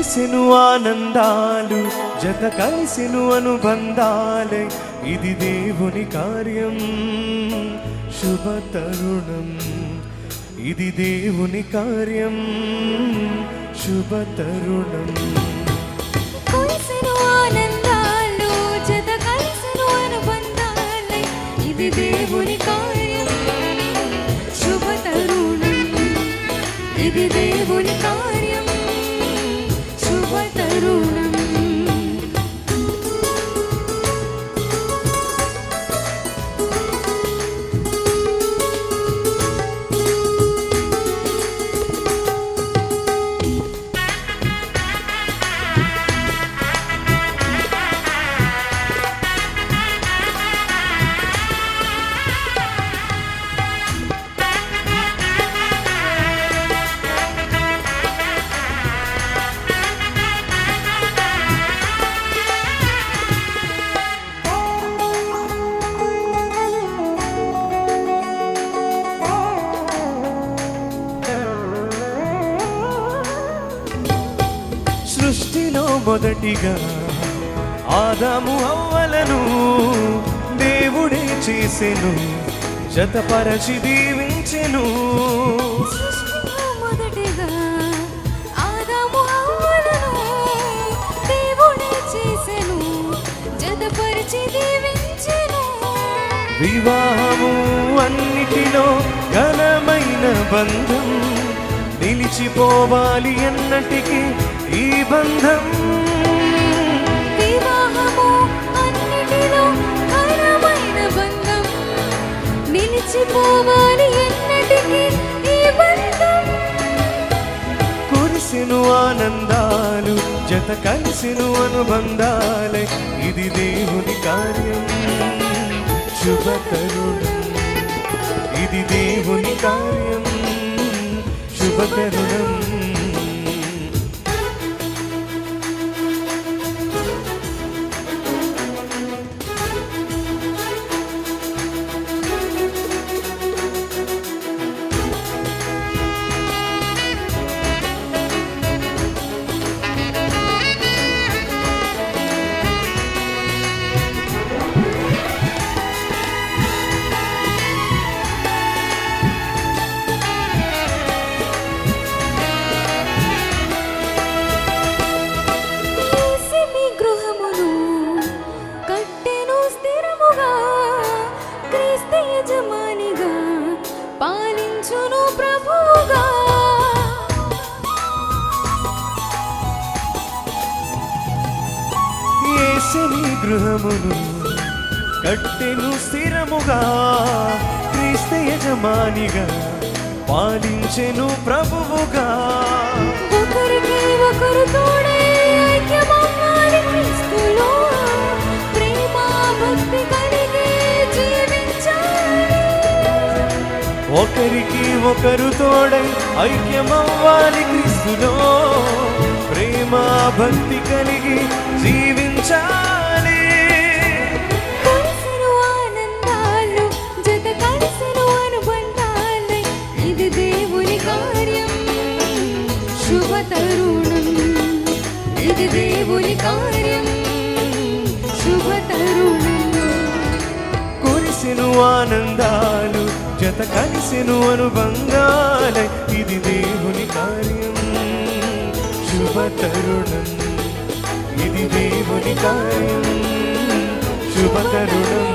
కురిసెను ఆనందాలు జత కలిసెను అనుబంధాలే ఇది దేవుని కార్యం శుభ తరుణం ఇది దేవుని కార్యం శుభ తరుణం కురిసెను ఆనందాలు జత కలిసెను అనుబంధాలే ఇది దేవుని కార్యం శుభ తరుణం ఇది దేవుని కార్యం శుభ తరుణం సృష్టిలో మొదటిగా ఆదాము హవ్వలను దేవుడే చేసెను జతపరచి దీవించెను సృష్టిలో మొదటిగా ఆదాము హవ్వలను దేవుడే చేసెను జతపరిచి దీవించెను వివాహము అన్నిటిలో ఘనమైన బంధం నిలిచిపోవాలి అన్నటికీ ఈ బంధం వివాహము అన్నిటిలో ఘనమైన బంధం నిలిచిపోవాలి ఎన్నటికీ ఈ బంధం కురిసెను ఆనందాలు జత కలిసెను అనుబంధాలే ఇది దేవుని కార్యం శుభ తరుణం ఇది దేవుని కార్యం శుభ తరుణం యేసుని గృహమును కట్టెను స్థిరముగా క్రీస్తు యజమానిగా పాలించును ప్రభువుగా యేసుని గృహమును కట్టెను స్థిరముగా క్రీస్తు యజమానిగా పాలించెను ప్రభువుగా ఒకరికి ఒకరు తోడే ఐక్యమవ్వాలి క్రీస్తులో ప్రేమ భక్తి కలిగి జీవించాలి ఒకరికి ఒకరు తోడై ఐక్యమవ్వాలి క్రీస్తులో ప్రేమ భక్తి కలిగి జీవించాలి కలిసెను ఆనందాలు జత కలిసెను అనుబంధాలే ఇది దేవుని కార్యం శుభ తరుణం ఇది దేవుని కార్యం శుభ తరుణం కురిసెను ఆనందాలు జత కలిసెను అనుబంధాలే ఇది దేవుని కార్యం శుభ తరుణం ఇది దేవుని కార్యం శుభ తరుణం